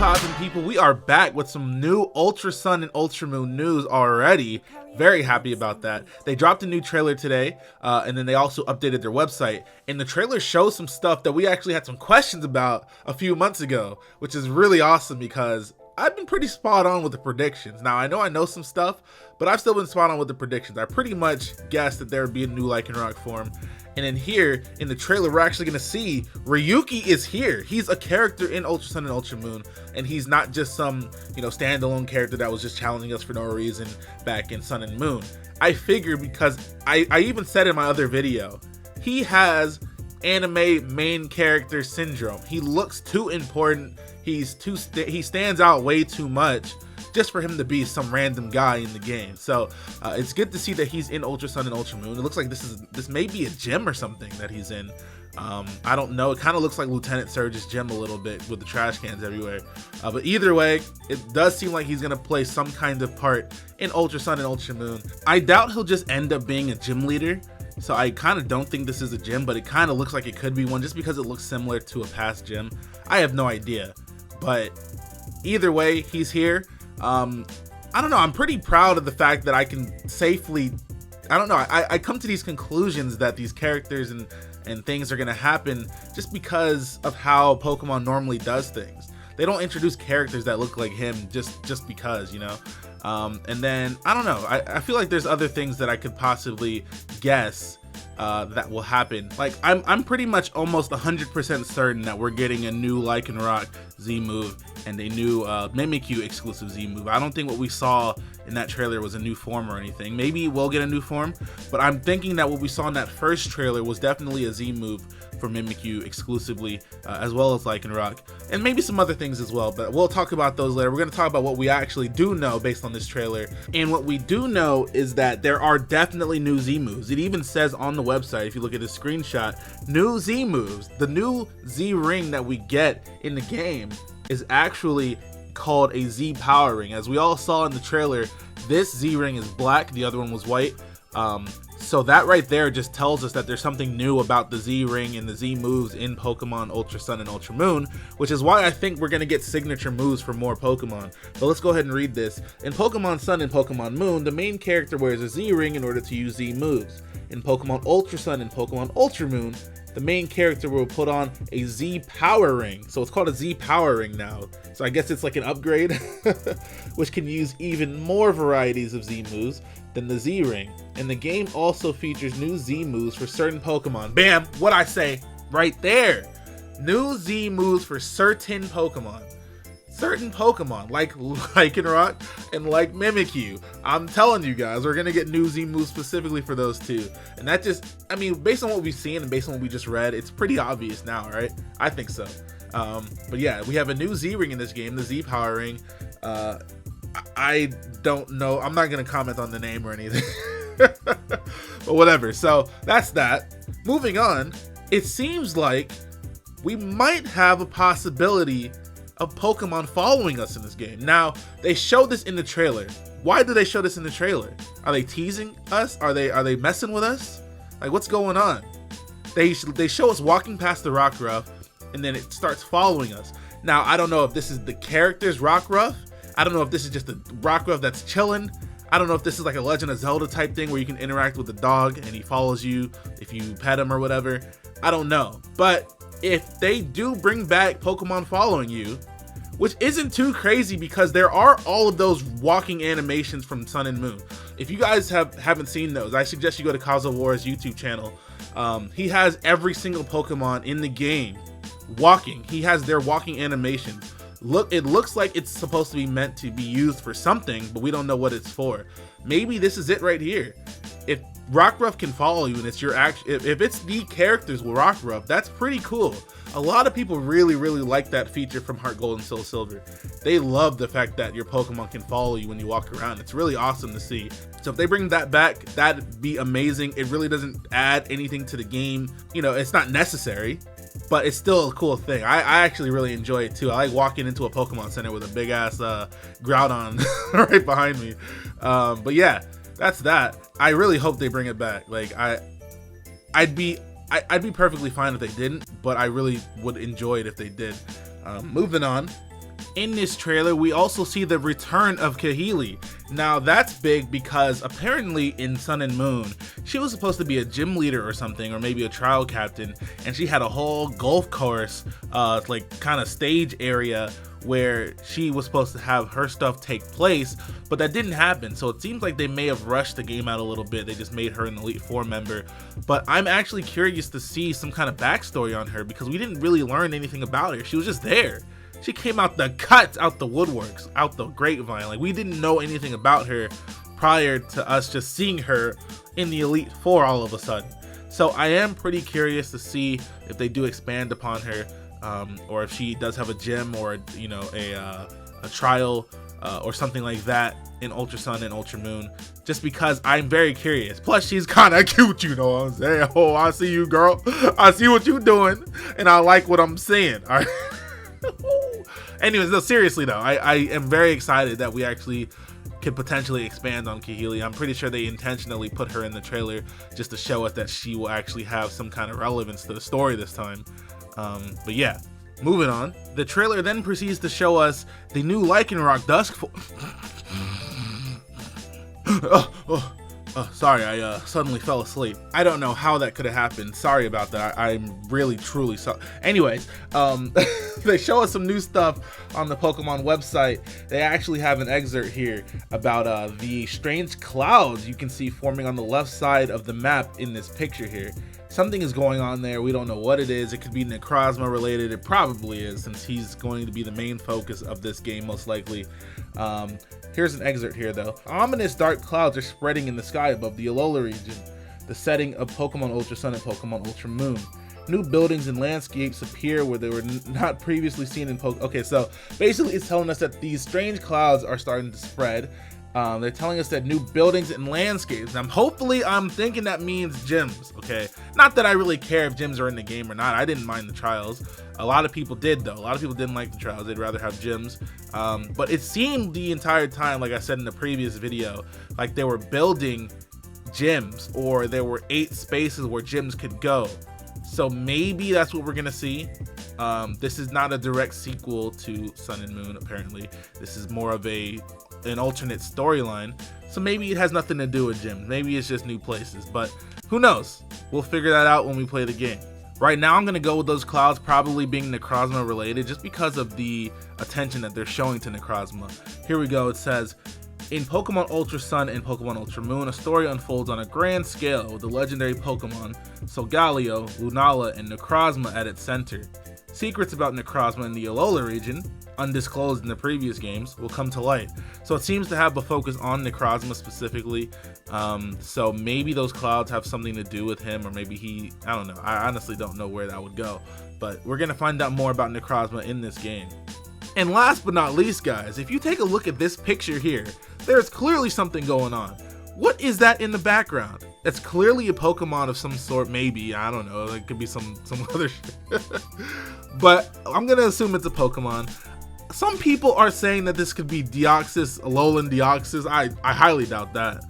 poppin' people, we are back with some new Ultra Sun and Ultra Moon news already. Very happy about that. They dropped a new trailer today, and then they also updated their website. And the trailer shows some stuff that we actually had some questions about a few months ago, which is really awesome because I've been pretty spot on with the predictions. Now, I know some stuff, but I've still been spot on with the predictions. I pretty much guessed that there would be a new Lycanroc form. And then here in the trailer, we're actually going to see Ryuki is here. He's a character in Ultra Sun and Ultra Moon, and he's not just some, standalone character that was just challenging us for no reason back in Sun and Moon. I figured because I even said in my other video, he has anime main character syndrome. He looks too important. He stands out way too much just for him to be some random guy in the game. So it's good to see that he's in Ultra Sun and Ultra Moon. It looks like this may be a gym or something that he's in. I don't know. It kind of looks like Lieutenant Surge's gym a little bit with the trash cans everywhere. But either way, it does seem like he's going to play some kind of part in Ultra Sun and Ultra Moon. I doubt he'll just end up being a gym leader. So I kind of don't think this is a gym, but it kind of looks like it could be one just because it looks similar to a past gym. I have no idea. But either way, he's here. I don't know, I'm pretty proud of the fact that I can safely, I come to these conclusions that these characters and things are going to happen just because of how Pokemon normally does things. They don't introduce characters that look like him just because, and then, I don't know, I feel like there's other things that I could possibly guess that will happen. Like, I'm pretty much almost 100% certain that we're getting a new Lycanroc Z move and a new Mimikyu exclusive Z move. I don't think what we saw in that trailer was a new form or anything. Maybe we'll get a new form, but I'm thinking that what we saw in that first trailer was definitely a Z move for Mimikyu exclusively, as well as Lycanroc, and maybe some other things as well, but we'll talk about those later. We're going to talk about what we actually do know based on this trailer, and what we do know is that there are definitely new Z moves. It even says on the website, if you look at this screenshot, new Z moves. The new Z ring that we get in the game is actually called a Z power ring. As we all saw in the trailer, this Z ring is black, the other one was white. So that right there just tells us that there's something new about the Z ring and the Z moves in Pokemon Ultra Sun and Ultra Moon, which is why I think we're going to get signature moves for more Pokemon. But let's go ahead and read this. In Pokemon Sun and Pokemon Moon, the main character wears a Z ring in order to use Z moves. In Pokemon Ultra Sun and Pokemon Ultra Moon, the main character will put on a Z power ring. So it's called a Z power ring now. So I guess it's like an upgrade, which can use even more varieties of Z moves than the Z ring. And the game also features new Z moves for certain Pokemon. Bam! What I say right there. New Z moves for certain Pokemon. Certain Pokemon, like Lycanroc and like Mimikyu. I'm telling you guys, we're gonna get new Z moves specifically for those two. And that just, based on what we've seen and based on what we just read, it's pretty obvious now, right? I think so. But yeah, we have a new Z ring in this game, the Z power ring. I don't know. I'm not gonna comment on the name or anything. But whatever. So that's that. Moving on, it seems like we might have a possibility of Pokemon following us in this game. Now, they showed this in the trailer. Why do they show this in the trailer? Are they teasing us? Are they messing with us? Like, what's going on? They show us walking past the Rockruff, and then it starts following us. Now, I don't know if this is the character's Rockruff. I don't know if this is just a Rockruff that's chilling. I don't know if this is like a Legend of Zelda type thing where you can interact with the dog and he follows you if you pet him or whatever. I don't know. But if they do bring back Pokemon following you, which isn't too crazy because there are all of those walking animations from Sun and Moon. If you guys haven't seen those, I suggest you go to Kazuwar's YouTube channel. He has every single Pokemon in the game walking. He has their walking animations. It looks like it's supposed to be meant to be used for something, but we don't know what it's for. Maybe this is it right here. If Rockruff can follow you and it's your if it's the characters with Rockruff, that's pretty cool. A lot of people really like that feature from Heart Gold and Soul Silver. They love the fact that your Pokemon can follow you when you walk around. It's really awesome to see. So if they bring that back, that'd be amazing. It really doesn't add anything to the game. It's not necessary, but it's still a cool thing. I actually really enjoy it too. I like walking into a Pokemon Center with a big ass Groudon right behind me. But yeah, that's that. I really hope they bring it back. Like I'd be perfectly fine if they didn't, but I really would enjoy it if they did. Moving on, In this trailer, we also see the return of Kahili. Now that's big because apparently in Sun and Moon, she was supposed to be a gym leader or something, or maybe a trial captain, and she had a whole golf course, like kind of stage area where she was supposed to have her stuff take place, but that didn't happen. So it seems like they may have rushed the game out a little bit. They just made her an Elite Four member, but I'm actually curious to see some kind of backstory on her because we didn't really learn anything about her. She was just there. She came out the cuts, out the woodworks, out the grapevine. Like, we didn't know anything about her prior to us just seeing her in the Elite Four all of a sudden. So I am pretty curious to see if they do expand upon her, or if she does have a gym or, you know, a trial or something like that in Ultra Sun and Ultra Moon, just because I'm very curious. Plus, she's kind of cute, you know what I'm saying? Oh, I see you, girl. I see what you're doing, and I like what I'm seeing. All right. Anyways, no, seriously though, I am very excited that we actually could potentially expand on Kahili. I'm pretty sure they intentionally put her in the trailer just to show us that she will actually have some kind of relevance to the story this time. But yeah, moving on. The trailer then proceeds to show us the new Lycanroc Dusk sorry, I suddenly fell asleep. I don't know how that could have happened. Sorry about that. I'm really, truly sorry. Anyways, they show us some new stuff on the Pokemon website. They actually have an excerpt here about the strange clouds you can see forming on the left side of the map in this picture here. Something is going on there. We don't know what it is. It could be Necrozma related. It probably is, since he's going to be the main focus of this game, most likely. Here's an excerpt here, though. Ominous dark clouds are spreading in the sky above the Alola region, the setting of Pokemon Ultra Sun and Pokemon Ultra Moon. New buildings and landscapes appear where they were not previously seen in Pokemon. Okay, so basically it's telling us that these strange clouds are starting to spread. They're telling us that new buildings and landscapes. I'm thinking that means gyms, okay? Not that I really care if gyms are in the game or not. I didn't mind the trials. A lot of people did, though. A lot of people didn't like the trials. They'd rather have gyms. But it seemed the entire time, like I said in the previous video, like they were building gyms, or there were 8 spaces where gyms could go. So maybe that's what we're gonna see. This is not a direct sequel to Sun and Moon, apparently. This is more of an alternate storyline, so maybe it has nothing to do with gyms. Maybe it's just new places, but who knows? We'll figure that out when we play the game. Right now I'm gonna go with those clouds probably being Necrozma related, just because of the attention that they're showing to Necrozma. Here we go. It says, in Pokemon Ultra Sun and Pokemon Ultra Moon, a story unfolds on a grand scale with the legendary Pokemon Solgaleo, Lunala, and Necrozma at its center. Secrets about Necrozma in the Alola region, undisclosed in the previous games, will come to light. So it seems to have a focus on Necrozma specifically. So maybe those clouds have something to do with him, or maybe I don't know. I honestly don't know where that would go, but we're gonna find out more about Necrozma in this game. And last but not least, guys, if you take a look at this picture here, there's clearly something going on. What is that in the background? It's clearly a Pokemon of some sort, maybe. I don't know. It could be some other shit. But I'm gonna assume it's a Pokemon. Some people are saying that this could be Deoxys, Alolan Deoxys. I highly doubt that.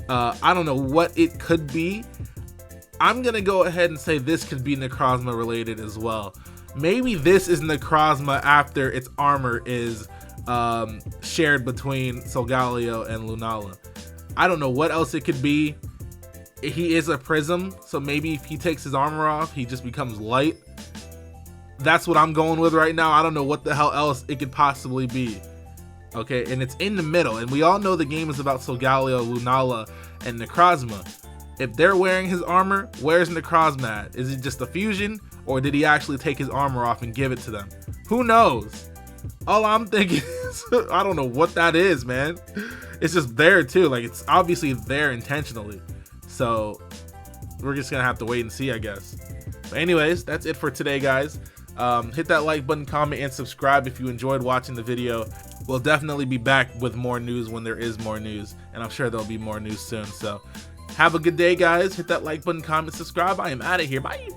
I don't know what it could be. I'm gonna go ahead and say this could be Necrozma related as well. Maybe this is Necrozma after its armor is shared between Solgaleo and Lunala. I don't know what else it could be. He is a prism, so maybe if he takes his armor off, he just becomes light. That's what I'm going with right now. I don't know what the hell else it could possibly be. Okay, and it's in the middle, and we all know the game is about Solgaleo, Lunala, and Necrozma. If they're wearing his armor, where's Necrozma at? Is it just a fusion, or did he actually take his armor off and give it to them? Who knows? All I'm thinking is, I don't know what that is, man. It's just there too, like it's obviously there intentionally. So we're just gonna have to wait and see, I guess. But anyways, that's it for today, guys. Hit that like button, comment, and subscribe if you enjoyed watching the video. We'll definitely be back with more news when there is more news, and I'm sure there'll be more news soon. So have a good day, guys. Hit that like button, comment, subscribe. I am out of here. Bye.